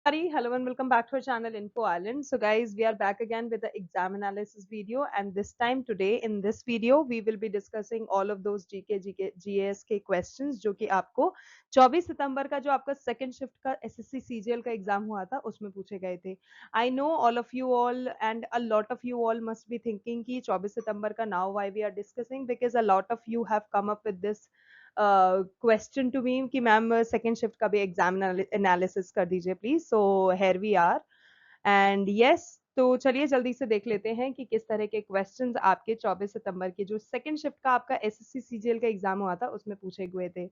Hello and welcome back to our channel Info Island. So guys, we are back again with the exam analysis video, and this time today in this video we will be discussing all of those GS के questions जो कि आपको 24 सितंबर का जो आपका second shift का SSC CGL का exam हुआ था उसमें पूछे गए थे. I know all of you all and a lot of you all must be thinking कि 24 सितंबर का now why we are discussing, because a lot of you have come up with this question to me कि ma'am second shift का भी exam analysis कर दीजिए please. So here we are and yes, तो चलिए जल्दी से देख लेते हैं कि किस तरह के क्वेश्चंस आपके 24 सितंबर के जो सेकेंड शिफ्ट का आपका एसएससी सीजीएल का एग्जाम हुआ था उसमें पूछे हुए थे.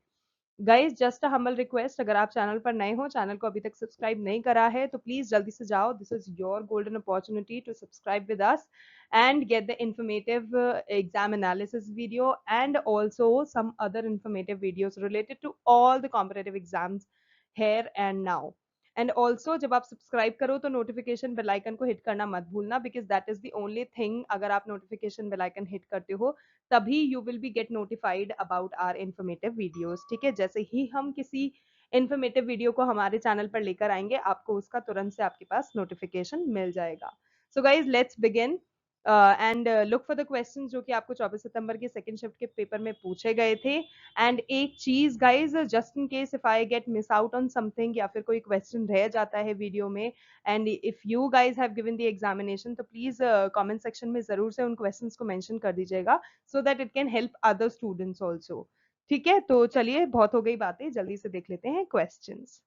Guys just a humble request, अगर आप चैनल पर नए हो, चैनल को अभी तक सब्सक्राइब नहीं करा है तो प्लीज जल्दी से जाओ. This is your golden opportunity to subscribe with us and get the informative exam analysis video and also some other informative videos related to all the competitive exams here and now. And also जब आप subscribe करो तो notification bell icon को hit करना मत भूलना, because that is the only thing. अगर आप नोटिफिकेशन बेल आइकन हिट करते हो तभी you will be get notified about our informative videos. ठीक है, जैसे ही हम किसी इन्फॉर्मेटिव वीडियो को हमारे चैनल पर लेकर आएंगे आपको उसका तुरंत से आपके पास नोटिफिकेशन मिल जाएगा. So guys let's begin and look for the question जो कि आपको 24 सितंबर के सेकंड शिफ्ट के पेपर में पूछे गए थे. एंड एक चीज guys, just in case if I get miss out on something या फिर कोई क्वेश्चन रह जाता है वीडियो में, and if you guys have given the examination, तो प्लीज कमेंट सेक्शन में जरूर से उन क्वेश्चंस को मेंशन कर दीजिएगा so that it can help other students also. ठीक है, तो चलिए बहुत हो गई बातें, जल्दी से देख लेते हैं क्वेश्चंस.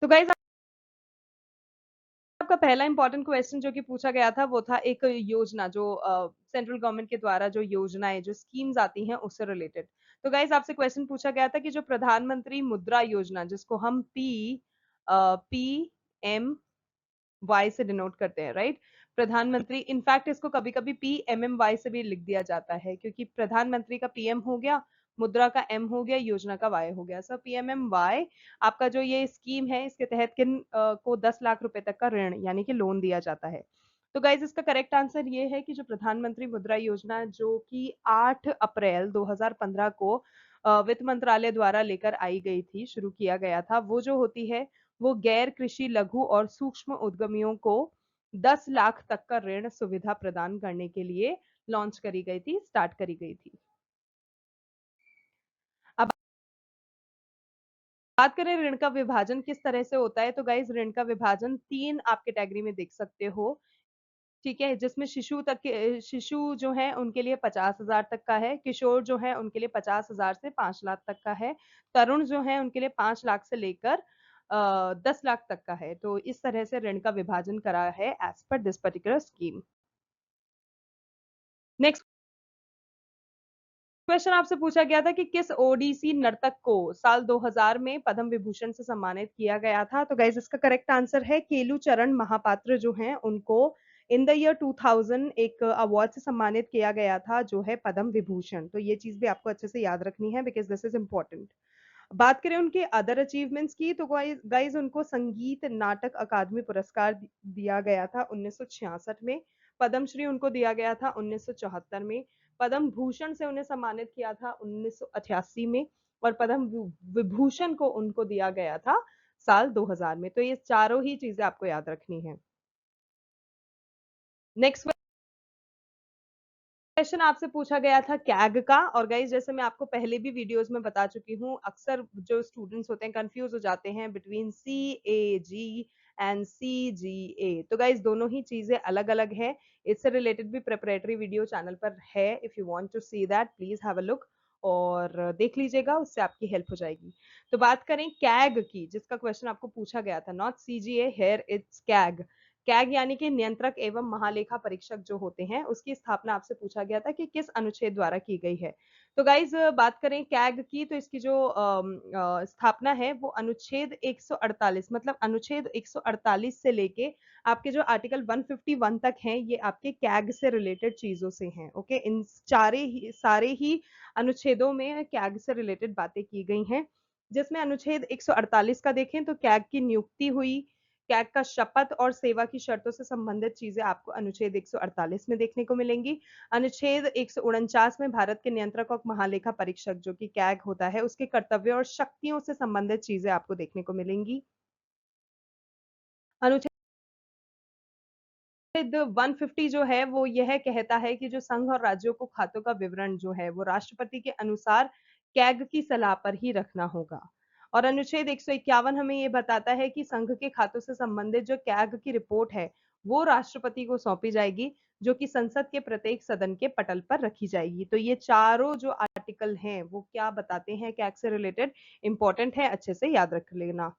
तो गाइज आपका पहला इंपॉर्टेंट क्वेश्चन जो कि पूछा गया था वो था एक योजना जो सेंट्रल गवर्नमेंट के द्वारा जो योजनाएं जो स्कीम्स आती हैं उससे रिलेटेड. तो गाइस आपसे क्वेश्चन पूछा गया था कि जो प्रधानमंत्री मुद्रा योजना जिसको हम PMY से डिनोट करते हैं, राइट. प्रधानमंत्री, इनफैक्ट इसको कभी कभी PMMY से भी लिख दिया जाता है क्योंकि प्रधानमंत्री का PM हो गया, मुद्रा का M हो गया, योजना का Y हो गया. सो PMMY आपका जो ये स्कीम है इसके तहत किन को 10 लाख रुपए तक का ऋण यानी कि लोन दिया जाता है. तो गाइज इसका करेक्ट आंसर ये है कि जो प्रधानमंत्री मुद्रा योजना जो कि 8 अप्रैल 2015 को वित्त मंत्रालय द्वारा लेकर आई गई थी, शुरू किया गया था, वो जो होती है वो गैर कृषि लघु और सूक्ष्म उद्यमियों को 10 लाख तक का ऋण सुविधा प्रदान करने के लिए लॉन्च करी गई थी, स्टार्ट करी गई थी. अब बात करें ऋण का विभाजन किस तरह से होता है, तो गाइज ऋण का विभाजन 3 आप कैटेगरी में देख सकते हो. ठीक है, जिसमें शिशु तक के शिशु जो है उनके लिए 50,000 तक का है, किशोर जो है उनके लिए 50,000 से 5 लाख तक का है, तरुण जो है उनके लिए 5 लाख से लेकर 10 लाख तक का है. तो इस तरह से ऋण का विभाजन करा है एज पर this particular scheme. Next question आपसे पूछा गया था कि किस ओडीसी नर्तक को साल 2000 में पद्म विभूषण से सम्मानित किया गया था. तो गाइज इसका करेक्ट आंसर है केलू चरण महापात्र जो हैं उनको इन द ईयर 2000 एक अवार्ड से सम्मानित किया गया था जो है पद्म विभूषण. तो ये चीज भी आपको अच्छे से याद रखनी है बिकॉज दिस इज इम्पोर्टेंट. बात करें उनके अदर अचीवमेंट्स की तो गाइज उनको संगीत नाटक अकादमी पुरस्कार दिया गया था 1966 में, पद्मश्री उनको दिया गया था 1974 में, पद्म भूषण से उन्हें सम्मानित किया था 1988 में, और पद्म विभूषण को उनको दिया गया था साल 2000 में. तो ये चारों ही चीजें आपको याद रखनी है. नेक्स्ट क्वेश्चन आपसे पूछा गया था कैग का. और गाइज जैसे मैं आपको पहले भी वीडियोस में बता चुकी हूँ, अक्सर जो स्टूडेंट्स होते हैं कंफ्यूज हो जाते हैं बिटवीन CAG एंड CGA. तो गाइज दोनों ही चीजें अलग अलग है. इससे रिलेटेड भी प्रिपरेटरी वीडियो चैनल पर है, if you want to see that please have a look और देख लीजिएगा, उससे आपकी हेल्प हो जाएगी. तो बात करें कैग की जिसका क्वेश्चन आपको पूछा गया था, not CGA, here it's CAG. CAG यानी कि नियंत्रक एवं महालेखा परीक्षक जो होते हैं, उसकी स्थापना आपसे पूछा गया था कि किस अनुच्छेद द्वारा की गई है. तो गाइज बात करें कैग की तो इसकी जो स्थापना है वो अनुच्छेद 148 मतलब अनुच्छेद 148 से लेके आपके जो आर्टिकल 151 तक हैं ये आपके कैग से रिलेटेड चीजों से हैं. ओके, इन सारे ही अनुच्छेदों में कैग से रिलेटेड बातें की गई हैं. जिसमें अनुच्छेद 148 का देखें तो कैग की नियुक्ति हुई, कैग का शपथ और सेवा की शर्तों से संबंधित चीजें आपको अनुच्छेद 148 में देखने को मिलेंगी। अनुच्छेद 149 में भारत के नियंत्रक और महालेखा परीक्षक जो कि कैग होता है उसके कर्तव्यों और शक्तियों से संबंधित चीजें आपको देखने को मिलेंगी। अनुच्छेद 150 जो है वो यह कहता है कि जो संघ और राज्यों को खातों का विवरण जो है वो राष्ट्रपति के अनुसार कैग की सलाह पर ही रखना होगा। और अनुच्छेद 151 हमें ये बताता है कि संघ के खातों से संबंधित जो कैग की रिपोर्ट है वो राष्ट्रपति को सौंपी जाएगी, जो कि संसद के प्रत्येक सदन के पटल पर रखी जाएगी। तो ये चारों जो आर्टिकल हैं वो क्या बताते हैं कैग से रिलेटेड, इंपॉर्टेंट है, अच्छे से याद रख लेना।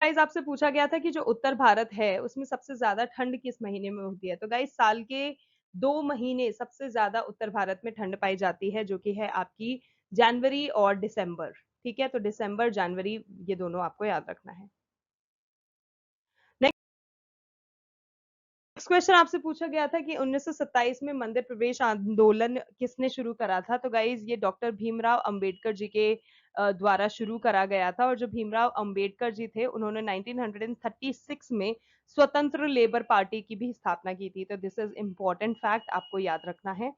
गाइस आपसे पूछा गया था कि जो उत्तर भारत है उसमें सबसे ज्यादा ठंड किस महीने में होती है। तो गाइस साल के 2 महीने सबसे ज्यादा उत्तर भारत में ठंड पाई जाती है, जो कि है आपकी जनवरी और दिसंबर। ठीक है, तो दिसंबर जनवरी ये दोनों आपको याद रखना है। नेक्स्ट क्वेश्चन आपसे पूछा गया था कि 1927 में मंदिर प्रवेश आंदोलन किसने शुरू करा था। तो गाइज ये डॉक्टर भीमराव अंबेडकर जी के द्वारा शुरू करा गया था। और जो भीमराव अंबेडकर जी थे उन्होंने 1936 में स्वतंत्र लेबर पार्टी की भी स्थापना की थी। तो दिस इज इम्पोर्टेंट फैक्ट, आपको याद रखना है।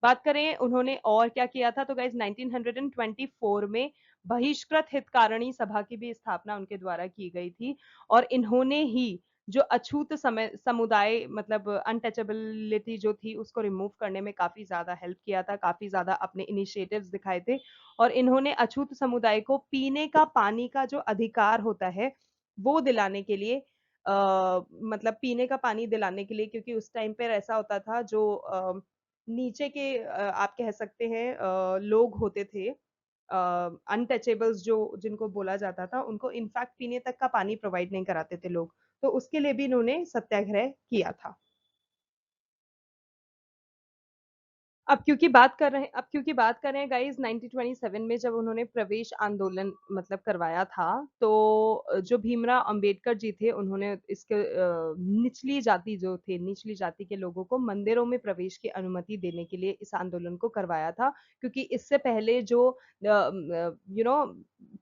बात करें उन्होंने और क्या किया था, तो गाइज 1924 में बहिष्कृत हितकारिणी सभा की भी स्थापना उनके द्वारा की गई थी। और इन्होंने ही जो अछूत समय समुदाय मतलब अनटचेबिलिटी जो थी उसको रिमूव करने में काफी ज्यादा हेल्प किया था, काफी ज्यादा अपने इनिशिएटिव्स दिखाए थे। और इन्होंने अछूत समुदाय को पीने का पानी का जो अधिकार होता है वो दिलाने के लिए मतलब पीने का पानी दिलाने के लिए, क्योंकि उस टाइम पर ऐसा होता था जो नीचे के आप कह सकते हैं लोग होते थे, अनटचेबल्स जो जिनको बोला जाता था, उनको इनफैक्ट पीने तक का पानी प्रोवाइड नहीं कराते थे लोग। तो उसके लिए भी इन्होंने सत्याग्रह किया था। अब क्योंकि बात कर रहे हैं गाइस 1927 में जब उन्होंने प्रवेश आंदोलन मतलब करवाया था, तो जो भीमराव अंबेडकर जी थे उन्होंने इसके निचली जाति जो थे, निचली जाति के लोगों को मंदिरों में प्रवेश की अनुमति देने के लिए इस आंदोलन को करवाया था। क्योंकि इससे पहले जो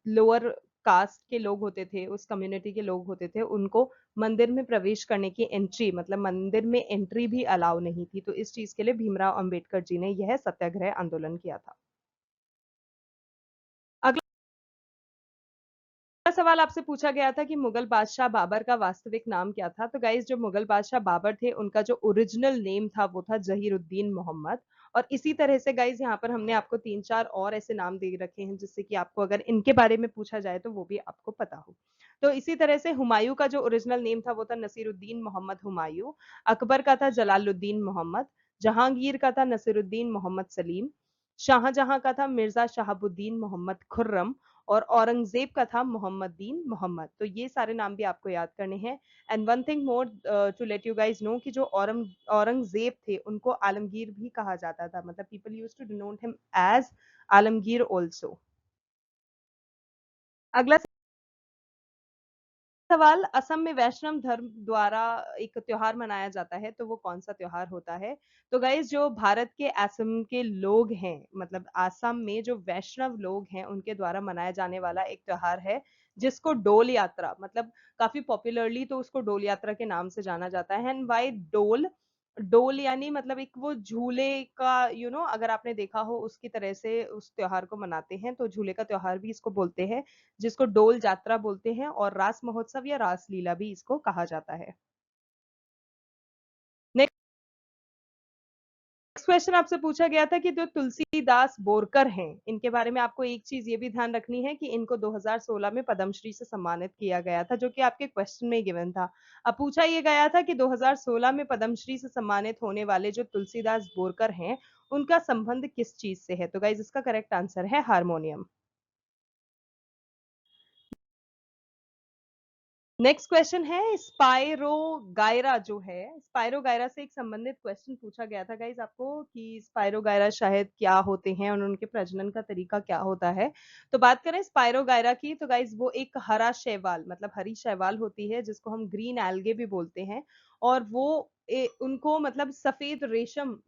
लोअर कास्ट के लोग होते थे, उस कम्युनिटी के लोग होते थे, उनको मंदिर में प्रवेश करने की एंट्री मतलब मंदिर में एंट्री भी अलाउ नहीं थी। तो इस चीज के लिए भीमराव अंबेडकर जी ने यह सत्याग्रह आंदोलन किया था। अगला सवाल आपसे पूछा गया था कि मुगल बादशाह बाबर का वास्तविक नाम क्या था। तो गाइस जो मुगल बादशाह बाबर थे उनका जो ओरिजिनल नेम था वो था जहीरुद्दीन मोहम्मद। और इसी तरह से गाइस यहाँ पर हमने आपको 3-4 और ऐसे नाम दे रखे हैं जिससे कि आपको अगर इनके बारे में पूछा जाए तो वो भी आपको पता हो। तो इसी तरह से हुमायूं का जो ओरिजिनल नेम था वो था नसीरुद्दीन मोहम्मद हुमायूं। अकबर का था जलालुद्दीन मोहम्मद। जहांगीर का था नसीरुद्दीन मोहम्मद सलीम। शाहजहां का था मिर्जा शहाबुद्दीन मोहम्मद खुर्रम। और औरंगजेब का था मोहम्मद दीन मोहम्मद। तो ये सारे नाम भी आपको याद करने हैं। And one thing more to let you guys know कि जो औरंगजेब थे उनको आलमगीर भी कहा जाता था, मतलब people use to denote him as Alamgir also. अगला सवाल, असम में वैष्णव धर्म द्वारा एक त्योहार मनाया जाता है, तो वो कौन सा त्योहार होता है। तो गाइज जो भारत के असम के लोग हैं, मतलब असम में जो वैष्णव लोग हैं उनके द्वारा मनाया जाने वाला एक त्योहार है जिसको डोल यात्रा मतलब काफी पॉपुलरली तो उसको डोल यात्रा के नाम से जाना जाता है। एंड वाई डोल, डोल यानी मतलब एक वो झूले का अगर आपने देखा हो उसकी तरह से उस त्योहार को मनाते हैं, तो झूले का त्योहार भी इसको बोलते हैं, जिसको डोल जात्रा बोलते हैं। और रास महोत्सव या रास लीला भी इसको कहा जाता है। नेक्स्ट क्वेश्चन आपसे पूछा गया था कि जो तुलसीदास बोरकर हैं इनके बारे में आपको एक चीज ये भी ध्यान रखनी है कि इनको 2016 में पद्मश्री से सम्मानित किया गया था, जो कि आपके क्वेश्चन में गिवन था। अब पूछा ये गया था कि 2016 में पद्मश्री से सम्मानित होने वाले जो तुलसीदास बोरकर हैं उनका संबंध किस चीज से है। तो गाइज इसका करेक्ट आंसर है हारमोनियम। नेक्स्ट क्वेश्चन है स्पाइरोगायरा जो है, स्पाइरोगायरा से एक संबंधित क्वेश्चन पूछा गया था गाइज आपको कि स्पाइरोगायरा शायद क्या होते हैं और उनके प्रजनन का तरीका क्या होता है। तो बात करें स्पाइरोगायरा की, तो गाइज वो एक हरा शैवाल मतलब हरी शैवाल होती है जिसको हम ग्रीन एल्गे भी बोलते हैं। और वो उनको मतलब सफेद रेशम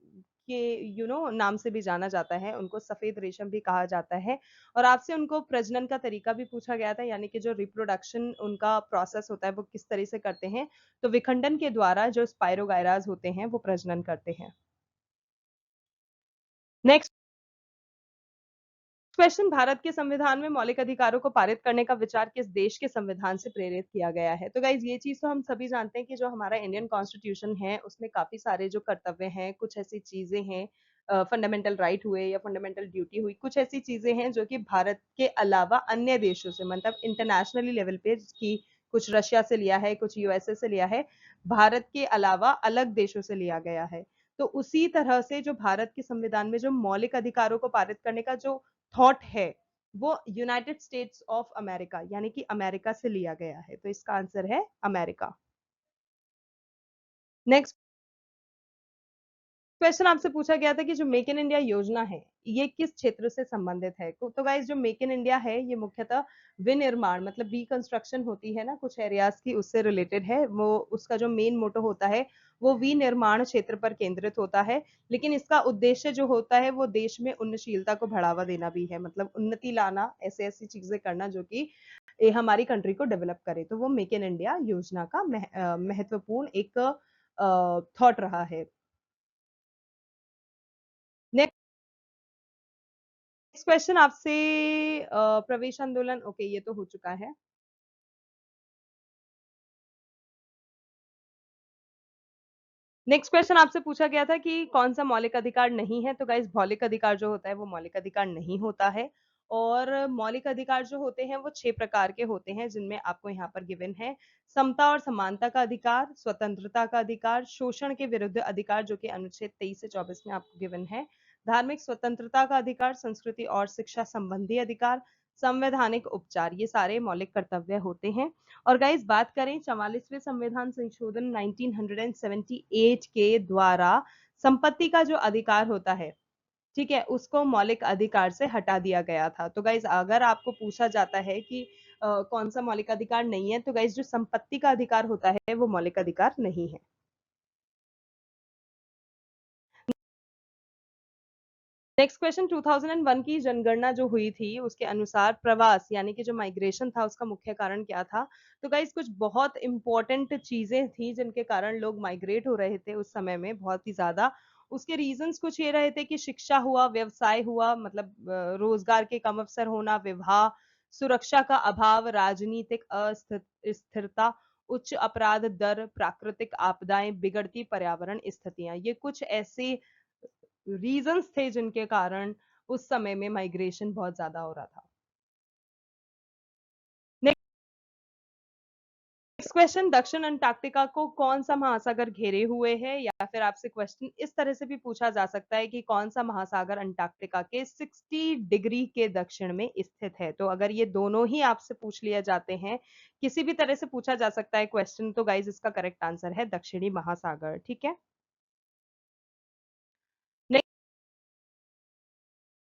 के नाम से भी जाना जाता है, उनको सफेद रेशम भी कहा जाता है। और आपसे उनको प्रजनन का तरीका भी पूछा गया था, यानी कि जो रिप्रोडक्शन उनका प्रोसेस होता है वो किस तरह से करते हैं। तो विखंडन के द्वारा जो स्पाइरोगायरास होते हैं वो प्रजनन करते हैं। नेक्स्ट क्वेश्चन, भारत के संविधान में मौलिक अधिकारों को पारित करने का विचार किस देश के संविधान से प्रेरित किया गया है? तो गाइज ये चीज तो हम सभी जानते हैं कि जो हमारा इंडियन कॉन्स्टिट्यूशन है उसमें काफी सारे जो कर्तव्य हैं, कुछ ऐसी चीजें हैं, फंडामेंटल राइट हुए या फंडामेंटल ड्यूटी हुई, कुछ ऐसी चीजें हैं जो कि भारत के अलावा अन्य देशों से, मतलब इंटरनेशनली लेवल पे, की कुछ रशिया से लिया है, कुछ यूएसए से लिया है, भारत के अलावा अलग देशों से लिया गया है। तो उसी तरह से जो भारत के संविधान में जो मौलिक अधिकारों को पारित करने का जो थॉट है वो यूनाइटेड स्टेट्स ऑफ अमेरिका यानी कि अमेरिका से लिया गया है। तो इसका आंसर है अमेरिका। नेक्स्ट क्वेश्चन आपसे पूछा गया था कि जो मेक इन इंडिया योजना है ये किस क्षेत्र से संबंधित है? तो गाइस जो मेक इन इंडिया है ये मुख्यतः विनिर्माण, मतलब रिकंस्ट्रक्शन होती है ना कुछ एरियाज की, उससे रिलेटेड है। वो उसका जो मेन मोटो होता है वो विनिर्माण क्षेत्र पर केंद्रित होता है। लेकिन इसका उद्देश्य जो होता है वो देश में उन्नतशीलता को बढ़ावा देना भी है, मतलब उन्नति लाना, ऐसे ऐसी चीजें करना जो कि हमारी कंट्री को डेवलप करे। तो वो मेक इन इंडिया योजना का महत्वपूर्ण एक थॉट रहा है। नेक्स्ट क्वेश्चन आपसे, प्रवेश आंदोलन, ओके ये तो हो चुका है। नेक्स्ट क्वेश्चन आपसे पूछा गया था कि कौन सा मौलिक अधिकार नहीं है? तो गाइस मौलिक अधिकार जो होता है वो मौलिक अधिकार नहीं होता है। और मौलिक अधिकार जो होते हैं वो 6 प्रकार के होते हैं, जिनमें आपको यहाँ पर गिवन है समता और समानता का अधिकार, स्वतंत्रता का अधिकार, शोषण के विरुद्ध अधिकार जो कि अनुच्छेद 23 से 24 में आपको गिवन है, धार्मिक स्वतंत्रता का अधिकार, संस्कृति और शिक्षा संबंधी अधिकार, संवैधानिक उपचार, ये सारे मौलिक कर्तव्य होते हैं। और गाइस बात करें 44वें संविधान संशोधन 1978 के द्वारा संपत्ति का जो अधिकार होता है, ठीक है, उसको मौलिक अधिकार से हटा दिया गया था। तो गाइस अगर आपको पूछा जाता है कि कौन सा मौलिक अधिकार नहीं है, तो गाइस जो संपत्ति का अधिकार होता है वो मौलिक अधिकार नहीं है। नेक्स्ट क्वेश्चन, 2001 की जनगणना जो हुई थी उसके अनुसार प्रवास यानी कि जो माइग्रेशन था उसका मुख्य कारण क्या था? तो गाइस कुछ बहुत इंपॉर्टेंट चीजें थी जिनके कारण लोग माइग्रेट हो रहे थे उस समय में बहुत ही ज्यादा। उसके रीजंस कुछ ये रहे थे कि शिक्षा हुआ, व्यवसाय हुआ, मतलब रोजगार के कम अवसर होना, विवाह, सुरक्षा का अभाव, राजनीतिक अस्थिरता, उच्च अपराध दर, प्राकृतिक आपदाएं, बिगड़ती पर्यावरण स्थितियां, ये कुछ ऐसे रीजंस थे जिनके कारण उस समय में माइग्रेशन बहुत ज्यादा हो रहा था। नेक्स्ट क्वेश्चन, दक्षिण अंटार्कटिका को कौन सा महासागर घेरे हुए है? या फिर आपसे क्वेश्चन इस तरह से भी पूछा जा सकता है कि कौन सा महासागर अंटार्कटिका के 60 डिग्री के दक्षिण में स्थित है? तो अगर ये दोनों ही आपसे पूछ लिए जाते हैं, किसी भी तरह से पूछा जा सकता है क्वेश्चन, तो गाइज इसका करेक्ट आंसर है दक्षिणी महासागर। ठीक है,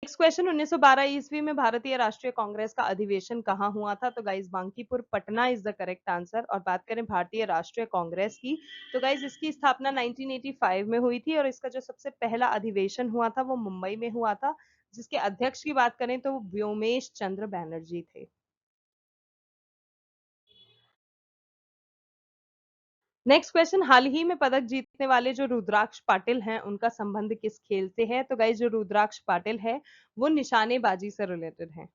नेक्स्ट क्वेश्चन, 1912 ईस्वी में भारतीय राष्ट्रीय कांग्रेस का अधिवेशन कहाँ हुआ था? तो guys Bankipur Patna is the correct answer. और बात करें भारतीय राष्ट्रीय कांग्रेस की, तो गाइज इसकी स्थापना 1985 में हुई थी और इसका जो सबसे पहला अधिवेशन हुआ था वो मुंबई में हुआ था, जिसके अध्यक्ष की बात करें तो व्योमेश चंद्र बैनर्जी थे। नेक्स्ट क्वेश्चन, हाल ही में पदक जीतने वाले जो रुद्राक्ष पाटिल हैं उनका संबंध किस खेल से है? तो गाइज जो रुद्राक्ष पाटिल है वो निशानेबाजी से रिलेटेड है।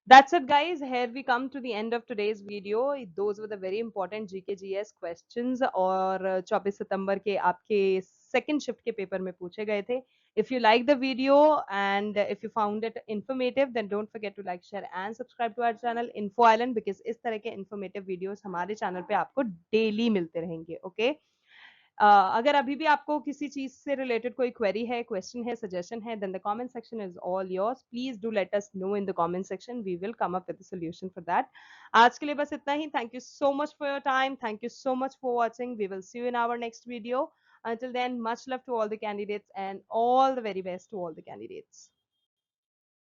That's it, guys. Here we come to the end of today's video. Those were the very important GK GS questions और 24 सितंबर के आपके सेकंड शिफ्ट के पेपर में पूछे गए थे. If you like the video and if you found it informative, then don't forget to like, share and subscribe to our channel Info Island, because इस तरह के informative videos हमारे चैनल पे आपको डेली मिलते रहेंगे. Okay? अगर अभी भी आपको किसी चीज से रिलेटेड कोई क्वेरी है, क्वेश्चन है, सजेशन है, then the comment section is all yours. Please do let us know in the comment section. We will come up with the solution for that. आज के लिए बस इतना ही. Thank you so much for your time. Thank you so much for watching. We will see you in our next video. Until then, much love to all the candidates and all the very best to all the candidates.